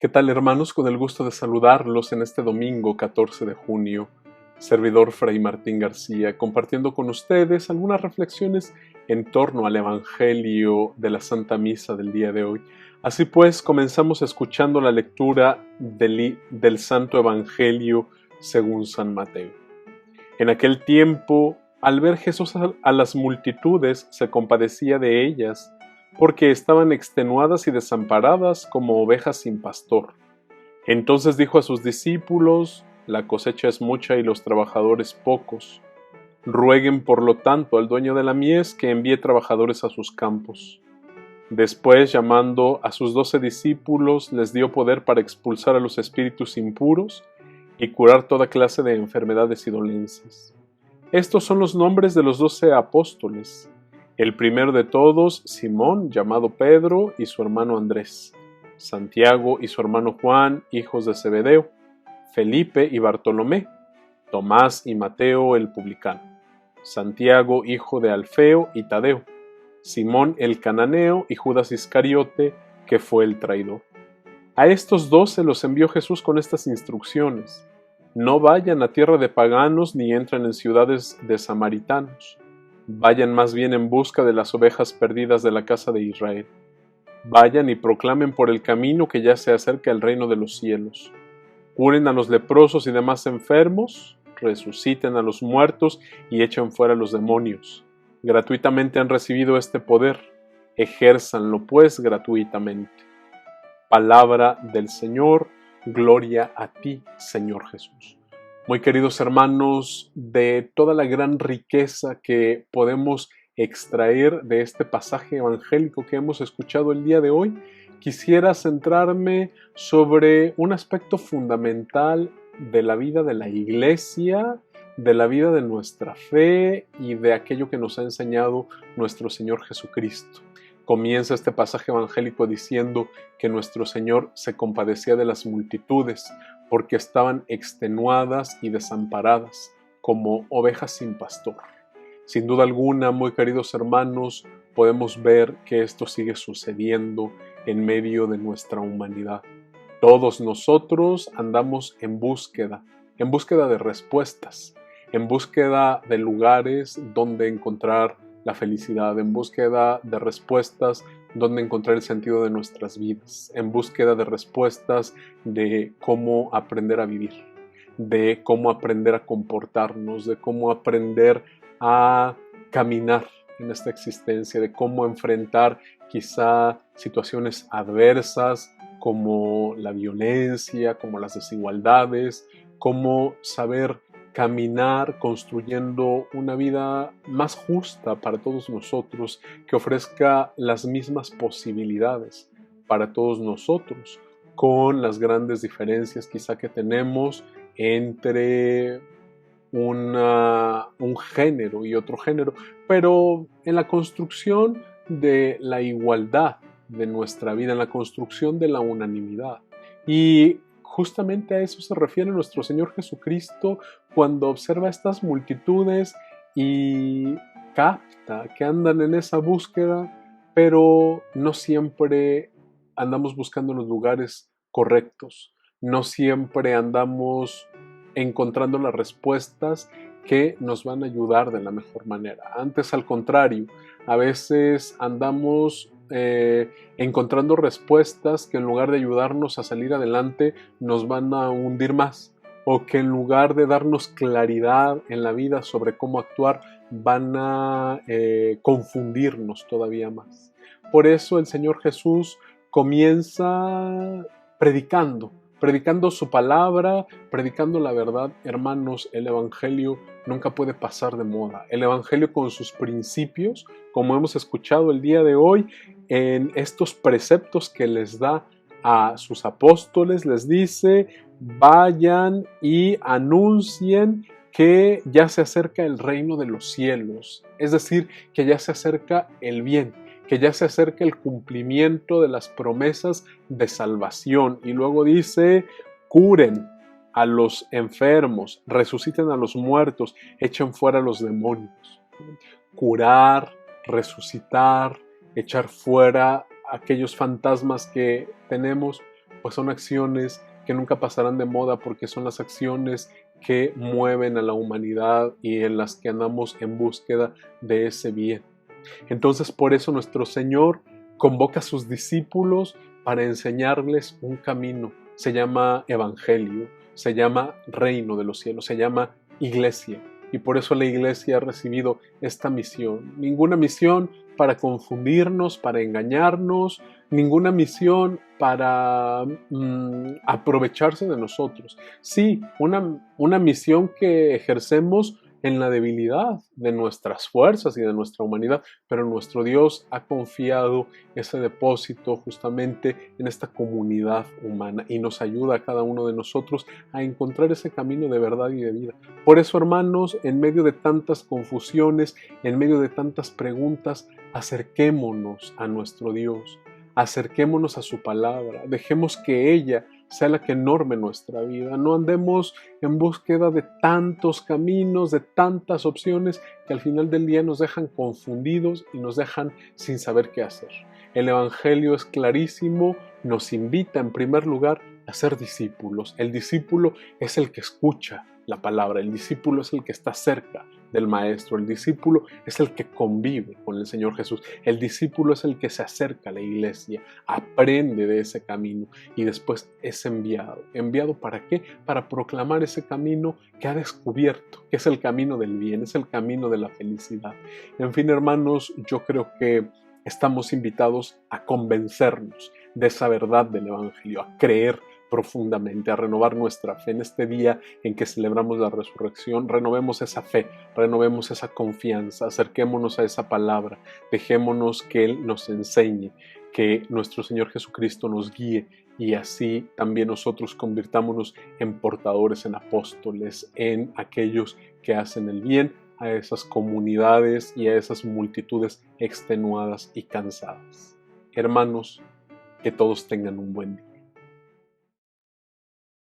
¿Qué tal, hermanos? Con el gusto de saludarlos en este domingo 14 de junio, servidor Fray Martín García, compartiendo con ustedes algunas reflexiones en torno al Evangelio de la Santa Misa del día de hoy. Así pues, comenzamos escuchando la lectura del Santo Evangelio según San Mateo. En aquel tiempo, al ver Jesús a las multitudes, se compadecía de ellas, porque estaban extenuadas y desamparadas como ovejas sin pastor. Entonces dijo a sus discípulos: la cosecha es mucha y los trabajadores pocos. Rueguen por lo tanto al dueño de la mies que envíe trabajadores a sus campos. Después, llamando a sus 12 discípulos, les dio poder para expulsar a los espíritus impuros y curar toda clase de enfermedades y dolencias. Estos son los nombres de los 12 apóstoles. El primero de todos, Simón, llamado Pedro, y su hermano Andrés. Santiago y su hermano Juan, hijos de Zebedeo. Felipe y Bartolomé. Tomás y Mateo el publicano. Santiago, hijo de Alfeo y Tadeo. Simón el cananeo y Judas Iscariote, que fue el traidor. A estos 12 los envió Jesús con estas instrucciones: no vayan a tierra de paganos ni entren en ciudades de samaritanos. Vayan más bien en busca de las ovejas perdidas de la casa de Israel. Vayan y proclamen por el camino que ya se acerca el reino de los cielos. Curen a los leprosos y demás enfermos, resuciten a los muertos y echen fuera a los demonios. Gratuitamente han recibido este poder, ejérzanlo pues gratuitamente. Palabra del Señor, gloria a ti, Señor Jesús. Muy queridos hermanos, de toda la gran riqueza que podemos extraer de este pasaje evangélico que hemos escuchado el día de hoy, quisiera centrarme sobre un aspecto fundamental de la vida de la Iglesia, de la vida de nuestra fe y de aquello que nos ha enseñado nuestro Señor Jesucristo. Comienza este pasaje evangélico diciendo que nuestro Señor se compadecía de las multitudes porque estaban extenuadas y desamparadas como ovejas sin pastor. Sin duda alguna, muy queridos hermanos, podemos ver que esto sigue sucediendo en medio de nuestra humanidad. Todos nosotros andamos en búsqueda de respuestas, en búsqueda de lugares donde encontrar la felicidad, en búsqueda de respuestas donde encontrar el sentido de nuestras vidas, en búsqueda de respuestas de cómo aprender a vivir, de cómo aprender a comportarnos, de cómo aprender a caminar en esta existencia, de cómo enfrentar quizá situaciones adversas como la violencia, como las desigualdades, cómo saber caminar construyendo una vida más justa para todos nosotros, que ofrezca las mismas posibilidades para todos nosotros, con las grandes diferencias quizá que tenemos entre un género y otro género, pero en la construcción de la igualdad de nuestra vida, en la construcción de la unanimidad. Y justamente a eso se refiere nuestro Señor Jesucristo cuando observa estas multitudes y capta que andan en esa búsqueda, pero no siempre andamos buscando los lugares correctos, no siempre andamos encontrando las respuestas que nos van a ayudar de la mejor manera. Antes, al contrario, a veces andamos encontrando respuestas que en lugar de ayudarnos a salir adelante nos van a hundir más, o que en lugar de darnos claridad en la vida sobre cómo actuar van a confundirnos todavía más. Por eso el Señor Jesús comienza predicando su palabra, predicando la verdad. Hermanos, el Evangelio nunca puede pasar de moda. El Evangelio con sus principios, como hemos escuchado el día de hoy, en estos preceptos que les da a sus apóstoles, les dice: vayan y anuncien que ya se acerca el reino de los cielos, es decir, que ya se acerca el bien, que ya se acerca el cumplimiento de las promesas de salvación. Y luego dice: curen a los enfermos, resuciten a los muertos, echen fuera a los demonios. Curar, resucitar, echar fuera aquellos fantasmas que tenemos, pues son acciones que nunca pasarán de moda porque son las acciones que mueven a la humanidad y en las que andamos en búsqueda de ese bien. Entonces por eso nuestro Señor convoca a sus discípulos para enseñarles un camino. Se llama Evangelio, se llama Reino de los Cielos, se llama Iglesia. Y por eso la Iglesia ha recibido esta misión. Ninguna misión para confundirnos, para engañarnos, ninguna misión para aprovecharse de nosotros. Sí, una misión que ejercemos en la debilidad de nuestras fuerzas y de nuestra humanidad, pero nuestro Dios ha confiado ese depósito justamente en esta comunidad humana y nos ayuda a cada uno de nosotros a encontrar ese camino de verdad y de vida. Por eso, hermanos, en medio de tantas confusiones, en medio de tantas preguntas, acerquémonos a nuestro Dios, acerquémonos a su palabra, dejemos que ella sea la que norme nuestra vida. No andemos en búsqueda de tantos caminos, de tantas opciones que al final del día nos dejan confundidos y nos dejan sin saber qué hacer. El Evangelio es clarísimo, nos invita en primer lugar a ser discípulos. El discípulo es el que escucha la palabra, el discípulo es el que está cerca del Maestro, el discípulo es el que convive con el Señor Jesús, el discípulo es el que se acerca a la iglesia, aprende de ese camino y después es enviado. ¿Enviado para qué? Para proclamar ese camino que ha descubierto, que es el camino del bien, es el camino de la felicidad. En fin, hermanos, yo creo que estamos invitados a convencernos de esa verdad del Evangelio, a creer profundamente, a renovar nuestra fe en este día en que celebramos la resurrección. Renovemos esa fe, renovemos esa confianza, acerquémonos a esa palabra, dejémonos que Él nos enseñe, que nuestro Señor Jesucristo nos guíe y así también nosotros convirtámonos en portadores, en apóstoles, en aquellos que hacen el bien a esas comunidades y a esas multitudes extenuadas y cansadas. Hermanos, que todos tengan un buen día.